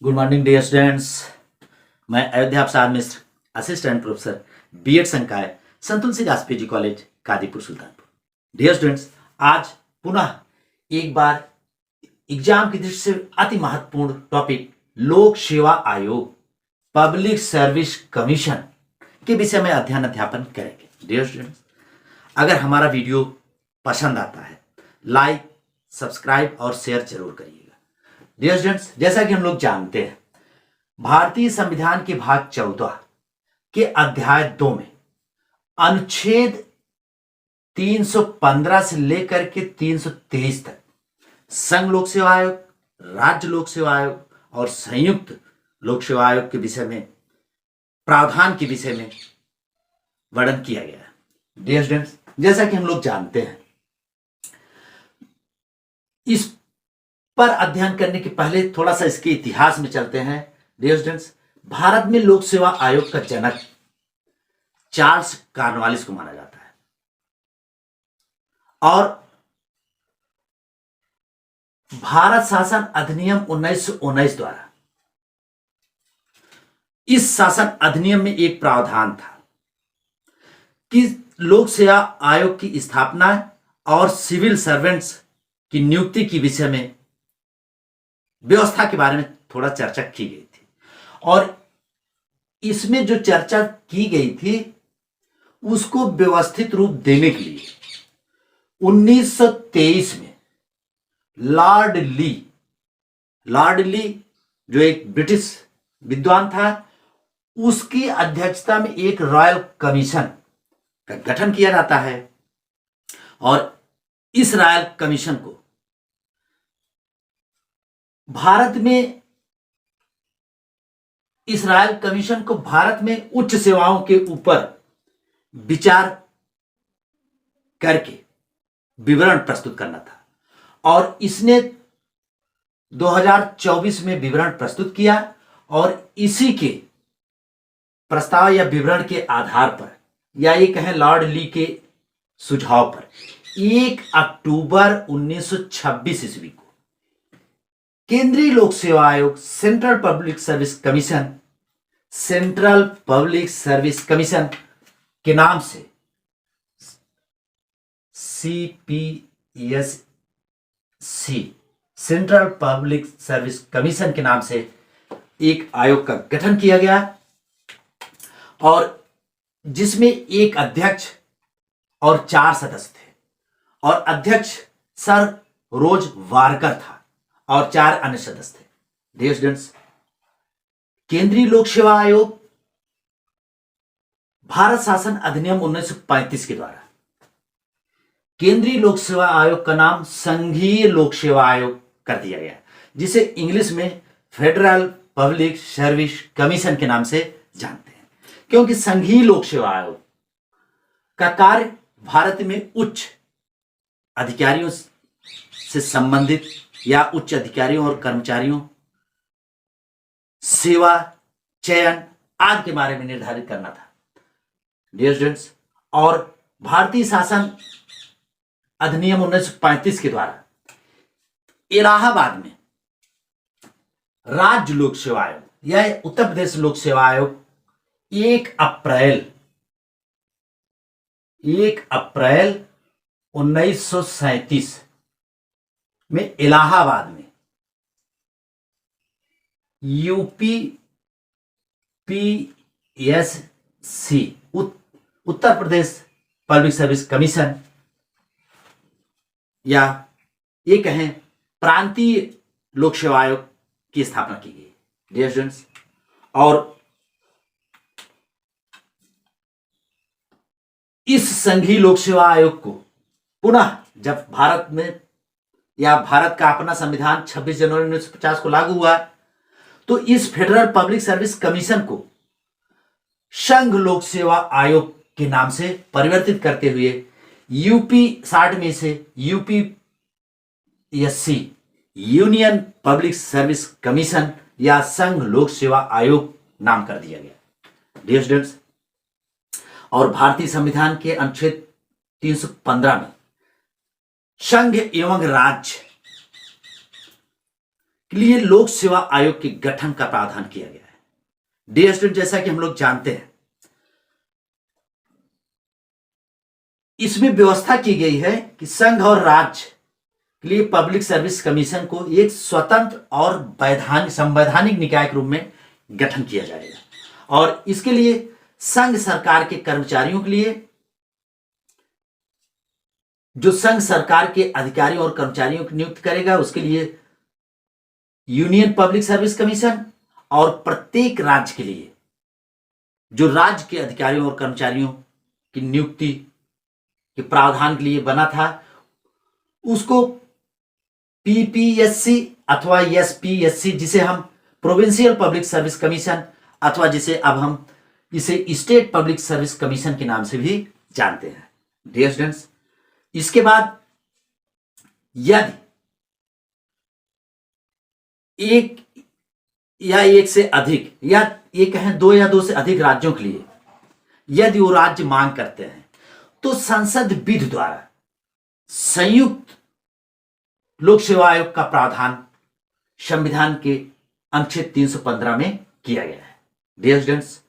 Good morning dear students. मैं Ayodhya Prasad Mishra, assistant professor BEd संकाय Santul Singh PG college Kadipur Sultanpur. Dear students, आज पुनः एक बार एग्जाम की दृष्टि से अति महत्वपूर्ण टॉपिक लोक सेवा आयोग पब्लिक सर्विस कमीशन के विषय में अध्ययन अध्यापन करेंगे। डियर स्टूडेंट्स, अगर हमारा वीडियो पसंद आता है लाइक, सब्सक्राइब और शेयर जरूर करिएगा। डियर स्टूडेंट्स, जैसा कि हम लोग जानते हैं, भारतीय संविधान के भाग 14 के अध्याय 2 में अनुच्छेद 315 से लेकर के 323 तक संघ लोक सेवा आयोग, राज्य लोक सेवा आयोग और संयुक्त लोक सेवा आयोग के विषय में प्रावधान के विषय में वर्णन किया गया है। डियर स्टूडेंट्स, जैसा कि हम लोग जानते हैं, इस पर अध्ययन करने के पहले थोड़ा सा इसके इतिहास में चलते हैं। डियर स्टूडेंट्स, भारत में लोक सेवा आयोग का जनक चार्ल्स कॉर्नवालिस को माना जाता है और भारत शासन अधिनियम 1919 द्वारा इस शासन अधिनियम में एक प्रावधान था कि लोक सेवा आयोग की स्थापना और सिविल सर्वेंट्स की नियुक्ति के विषय में व्यवस्था के बारे में थोड़ा चर्चा की गई थी और इसमें जो चर्चा की गई थी उसको व्यवस्थित रूप देने के लिए 1923 में लॉर्ड ली जो एक ब्रिटिश विद्वान था, उसकी अध्यक्षता में एक रॉयल कमीशन का गठन किया जाता है और इस रॉयल कमीशन को भारत में उच्च सेवाओं के ऊपर विचार करके विवरण प्रस्तुत करना था और इसने 2024 में विवरण प्रस्तुत किया और इसी के प्रस्ताव या विवरण के आधार पर, या ये कहें लॉर्ड ली के सुझाव पर, 1 अक्टूबर 1926 ईस्वी को केंद्रीय लोक सेवा आयोग सेंट्रल पब्लिक सर्विस कमीशन के नाम से CPSC central public service commission के नाम से एक आयोग का गठन किया गया और जिसमें एक अध्यक्ष और 4 सदस्य थे और अध्यक्ष सर रोज वारकर था और 4 अन्य सदस्य थे। डियर स्टूडेंट्स, केंद्रीय लोक सेवा आयोग भारत शासन अधिनियम 1935 के द्वारा केंद्रीय लोक सेवा आयोग का नाम संघीय लोक सेवा आयोग कर दिया गया, जिसे इंग्लिश में फेडरल पब्लिक सर्विस कमीशन के नाम से जानते हैं, क्योंकि संघीय लोक सेवा आयोग का कार्य भारत में उच्च अधिकारियों से संबंधित या उच्च अधिकारियों और कर्मचारियों सेवा चयन आदि के बारे में निर्धारित करना था। डियर स्टूडेंट्स, और भारतीय शासन अधिनियम 1935 के द्वारा इलाहाबाद में राज्य लोक सेवा आयोग या उत्तर प्रदेश लोक सेवा आयोग 1 अप्रैल 1937 में इलाहाबाद में UPPSC Uttar Pradesh public service commission या ये कहें प्रांतीय लोक सेवा आयोग की स्थापना की गई। डियर स्टूडेंट्स, और इस संघीय लोक सेवा आयोग को पुनः जब भारत का अपना संविधान 26 जनवरी 1950 को लागू हुआ, तो इस फेडरल पब्लिक सर्विस कमीशन को संघ लोक सेवा आयोग के नाम से परिवर्तित करते हुए यूपी 60 में से UPSC union public service commission या संघ लोक सेवा आयोग नाम कर दिया गया। डियर स्टूडेंट्स, और भारतीय संविधान के अनुच्छेद 315 में संघ एवं राज्य के लिए लोक सेवा आयोग के गठन का प्रावधान किया गया है। डियर स्टूडेंट, जैसा कि हम लोग जानते हैं, इसमें व्यवस्था की गई है कि संघ और राज्य के लिए पब्लिक सर्विस कमीशन को एक स्वतंत्र और संवैधानिक निकाय के रूप में गठन किया जाएगा और इसके लिए संघ सरकार के कर्मचारियों के लिए, जो संघ सरकार के अधिकारियों और कर्मचारियों की नियुक्त करेगा, उसके लिए यूनियन पब्लिक सर्विस कमीशन, और प्रत्येक राज्य के लिए जो राज्य के अधिकारियों और कर्मचारियों की नियुक्ति के प्रावधान के लिए बना था, उसको पीपीएससी अथवा एसपीएससी, जिसे हम प्रोविंशियल पब्लिक सर्विस कमीशन अथवा जिसे अब हम इसे स्टेट पब्लिक सर्विस कमीशन के नाम से भी जानते हैं। डियर स्टूडेंट्स, इसके बाद यदि एक या एक से अधिक, या ये कहें दो या दो से अधिक राज्यों के लिए यदि वो राज्य मांग करते हैं, तो संसद विधि द्वारा संयुक्त लोक सेवा आयोग का प्रावधान संविधान के अनुच्छेद 315 में किया गया है। डियर स्टूडेंट्स,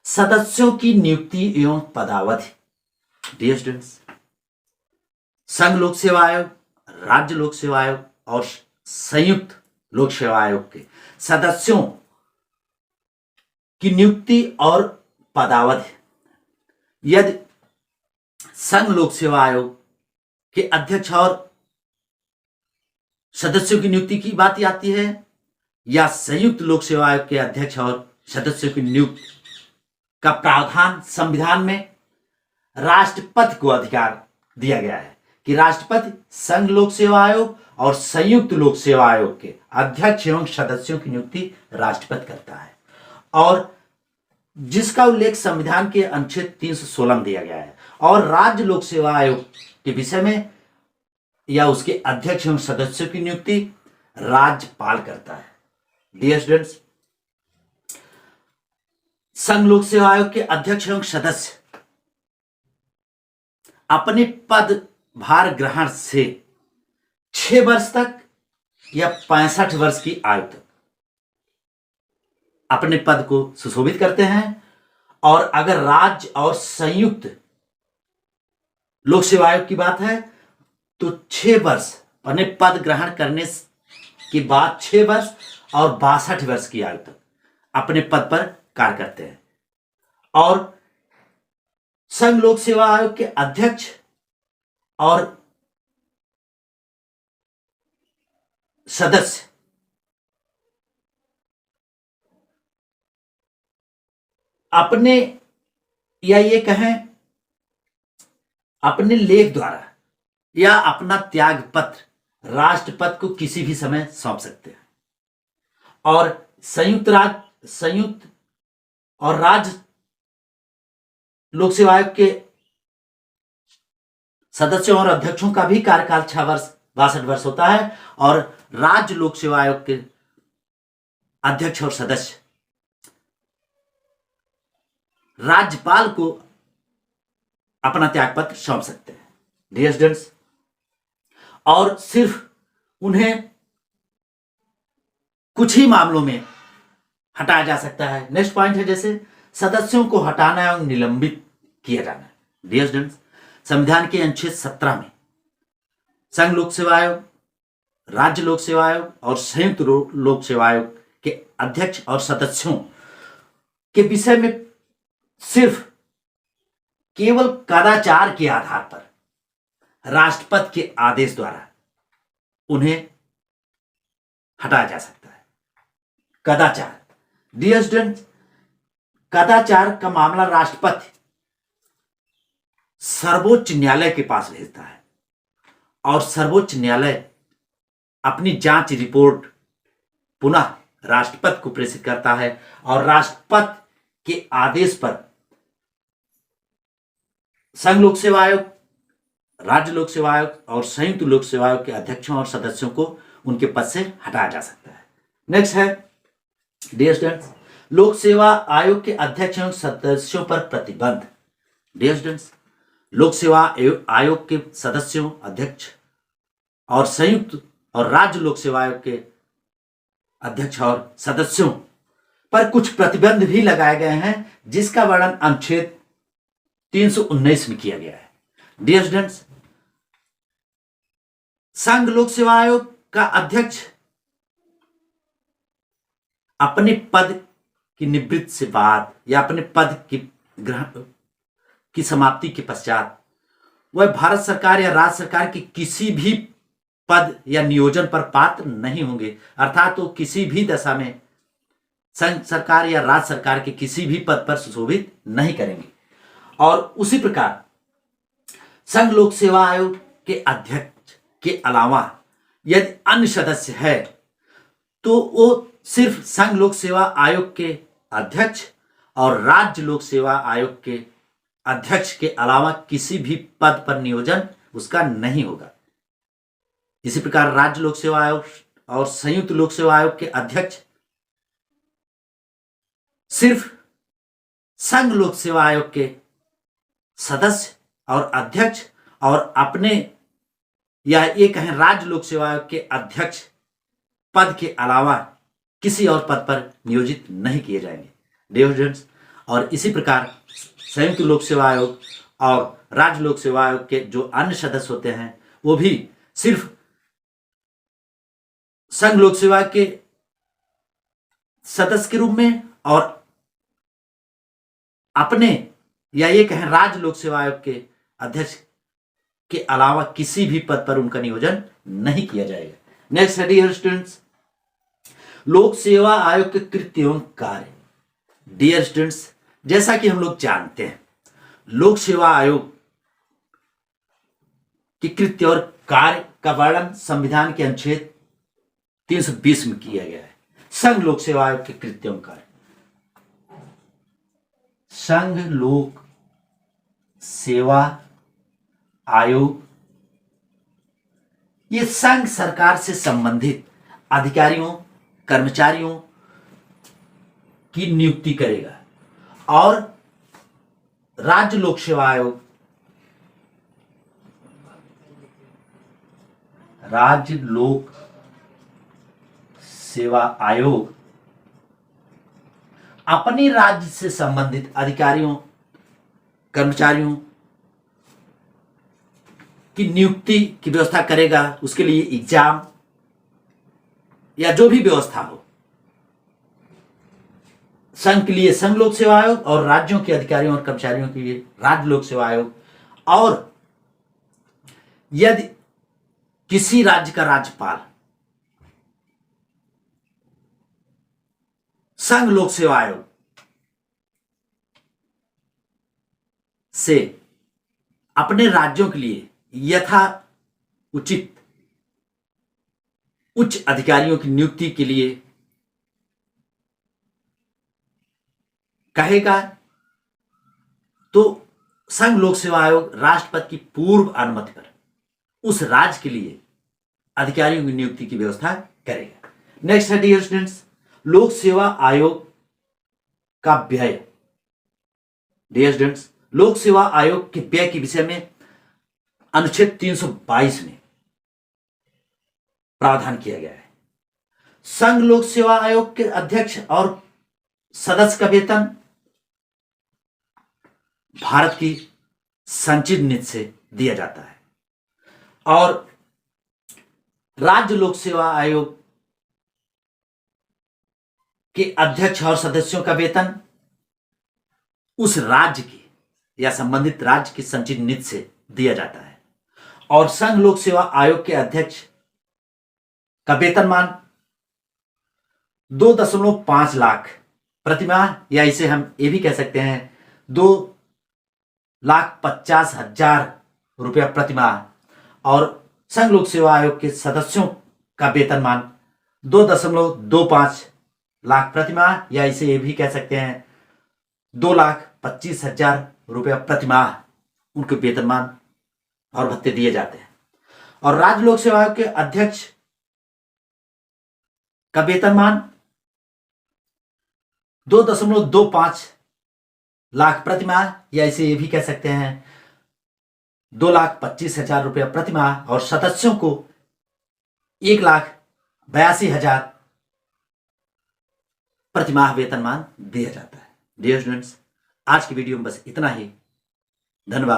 सदस्यों की नियुक्ति एवं पदावधि। डियर स्टूडेंट्स, संघ लोक सेवा आयोग, राज्य लोक सेवा आयोग और संयुक्त लोक सेवा आयोग के सदस्यों की नियुक्ति और पदावधि यदि संघ लोक सेवा आयोग के अध्यक्ष और सदस्यों की नियुक्ति की बात आती है, या संयुक्त लोक सेवा आयोग के अध्यक्ष और सदस्यों की नियुक्ति का प्रावधान संविधान में राष्ट्रपति को अधिकार दिया गया है कि राष्ट्रपति संघ लोक सेवा आयोग और संयुक्त लोक सेवा आयोग के अध्यक्ष एवं सदस्यों की नियुक्ति राष्ट्रपति करता है, और जिसका उल्लेख संविधान के अनुच्छेद 316 में दिया गया है। और राज्य लोक सेवा आयोग के विषय में या उसके अध्यक्ष एवं सदस्यों की नियुक्ति राज्यपाल करता है। डियर स्टूडेंट्स, संघ लोक सेवा आयोग के अध्यक्ष एवं सदस्य अपने पद भार ग्रहण से 6 वर्ष तक या 65 वर्ष की आयु तक अपने पद को सुशोभित करते हैं, और अगर राज्य और संयुक्त लोक सेवा आयोग की बात है तो 6 वर्ष अपने पद ग्रहण करने के बाद 6 वर्ष और 62 वर्ष की आयु तक अपने पद पर कार्य करते हैं। और संघ लोक सेवा आयोग के अध्यक्ष और सदस्य अपने, या ये कहें अपने लेख द्वारा या अपना त्याग पत्र राष्ट्रपति को किसी भी समय सौंप सकते हैं। और संयुक्त और राज्य लोक सेवा आयोग के सदस्यों और अध्यक्षों का भी कार्यकाल 6 वर्ष 62 वर्ष होता है, और राज्य लोक सेवा आयोग के अध्यक्ष और सदस्य राज्यपाल को अपना त्यागपत्र सौंप सकते हैं। डियर स्टूडेंट्स, और सिर्फ उन्हें कुछ ही मामलों में हटाया जा सकता है। नेक्स्ट पॉइंट है जैसे सदस्यों को हटाना एवं निलंबित किया जाना। डियर स्टूडेंट्स, संविधान के अनुच्छेद 17 में संघ लोक सेवा आयोग, राज्य लोक सेवा आयोग और संयुक्त लोक सेवा आयोग के अध्यक्ष और सदस्यों के विषय में सिर्फ केवल कदाचार के आधार पर राष्ट्रपति के आदेश द्वारा उन्हें हटाया जा सकता है। कदाचार। डियर स्टूडेंट्स, कदाचार का मामला राष्ट्रपति सर्वोच्च न्यायालय के पास भेजता है, और सर्वोच्च न्यायालय अपनी जांच रिपोर्ट पुनः राष्ट्रपति को प्रेषित करता है, और राष्ट्रपति के आदेश पर संघ लोक सेवा आयोग, राज्य लोक सेवा आयोग और संयुक्त लोक सेवा आयोग के अध्यक्षों और सदस्यों को उनके पद से हटाया जा सकता है। नेक्स्ट है डियर स्टूडेंट्स, लोक सेवा आयोग के अध्यक्ष एवं सदस्यों पर प्रतिबंध। डियर स्टूडेंट्स, लोक सेवा आयोग के सदस्यों, अध्यक्ष और संयुक्त और राज्य लोक सेवा आयोग के अध्यक्ष और सदस्यों पर कुछ प्रतिबंध भी लगाए गए हैं, जिसका वर्णन अनुच्छेद 319 में किया गया है। डियर स्टूडेंट्स, संघ लोक सेवा आयोग का अध्यक्ष अपने पद की निवृत्ति से बाद या अपने पद की ग्रहण की समाप्ति के पश्चात वह भारत सरकार या राज्य सरकार की किसी भी पद या नियोजन पर पात्र नहीं होंगे, अर्थात वो किसी भी दशा में संघ सरकार या राज्य सरकार के किसी भी पद पर सुशोभित नहीं करेंगे। और उसी प्रकार संघ लोक सेवा आयोग के अध्यक्ष के अलावा यदि अन्य सदस्य है तो वो सिर्फ संघ लोक सेवा आयोग के अध्यक्ष और राज्य लोक सेवा आयोग के अध्यक्ष के अलावा किसी भी पद पर नियोजन उसका नहीं होगा। इसी प्रकार राज्य लोक सेवा आयोग और संयुक्त लोक सेवा आयोग के अध्यक्ष सिर्फ संघ लोक सेवा आयोग के सदस्य और अध्यक्ष और अपने या ये कहें राज्य लोक सेवा आयोग के अध्यक्ष पद के अलावा किसी और पद पर नियोजित नहीं किए जाएंगे। डियर स्टूडेंट्स, और इसी प्रकार संयुक्त लोक सेवा आयोग और राज्य लोक सेवा आयोग के जो अन्य सदस्य होते हैं वो भी सिर्फ संघ लोक सेवा के सदस्य के रूप में और अपने या ये कहें राज्य लोक सेवा आयोग के अध्यक्ष के अलावा किसी भी पद पर उनका नियोजन नहीं किया जाएगा। नेक्स्ट है डियर स्टूडेंट्स, लोक सेवा आयोग के कृत्य एवं कार्य। डियर स्टूडेंट्स, जैसा कि हम लोग जानते हैं लोक सेवा आयोग के कृत्य और कार्य का वर्णन संविधान के अनुच्छेद 320 में किया गया है। संघ लोक सेवा आयोग के कृत्य एवं कार्य। संघ लोक सेवा आयोग ये संघ सरकार से संबंधित अधिकारियों कर्मचारियों की नियुक्ति करेगा और राज्य लोक सेवा आयोग राज्य लोक सेवा आयोग अपने राज्य से संबंधित अधिकारियों कर्मचारियों की नियुक्ति की व्यवस्था करेगा। उसके लिए एग्जाम या जो भी व्यवस्था हो, संघ के लिए संघ लोक सेवा आयोग और राज्यों के अधिकारियों और कर्मचारियों के लिए राज्य लोक सेवा आयोग। और यदि किसी राज्य का राज्यपाल संघ लोक सेवा आयोग से अपने राज्यों के लिए यथा उचित उच्च अधिकारियों की नियुक्ति के लिए कहेगा तो संघ लोक सेवा आयोग राष्ट्रपति की पूर्व अनुमति पर उस राज्य के लिए अधिकारियों की नियुक्ति की व्यवस्था करेगा। नेक्स्ट है डियर स्टूडेंट्स, लोक सेवा आयोग का व्यय। डियर स्टूडेंट्स, लोक सेवा आयोग के व्यय के विषय में अनुच्छेद 322 में प्रावधान किया गया है। संघ लोक सेवा आयोग के अध्यक्ष और सदस्य का वेतन भारत की संचित नीति से दिया जाता है और राज्य लोक सेवा आयोग के अध्यक्ष और सदस्यों का वेतन उस राज्य की या संबंधित राज्य की संचित नीति से दिया जाता है। और संघ लोक सेवा आयोग के अध्यक्ष का वेतनमान 2.5 लाख प्रतिमाह या इसे हम ये भी कह सकते हैं 2,50,000 रुपया प्रतिमाह। और संघ लोक सेवा आयोग के सदस्यों का वेतनमान 2.25 लाख प्रतिमाह या इसे ये भी कह सकते हैं 2,25,000 रुपया प्रतिमाह उनके वेतनमान और भत्ते दिए जाते हैं। और राज्य लोक सेवा आयोग के अध्यक्ष का वेतनमान 2.25 लाख प्रतिमाह या इसे ये भी कह सकते हैं 2,25,000 रुपया प्रतिमाह। और सदस्यों को 1,82,000 प्रतिमाह वेतनमान दिया जाता है। डियर स्टूडेंट्स, आज की वीडियो में बस इतना ही। धन्यवाद।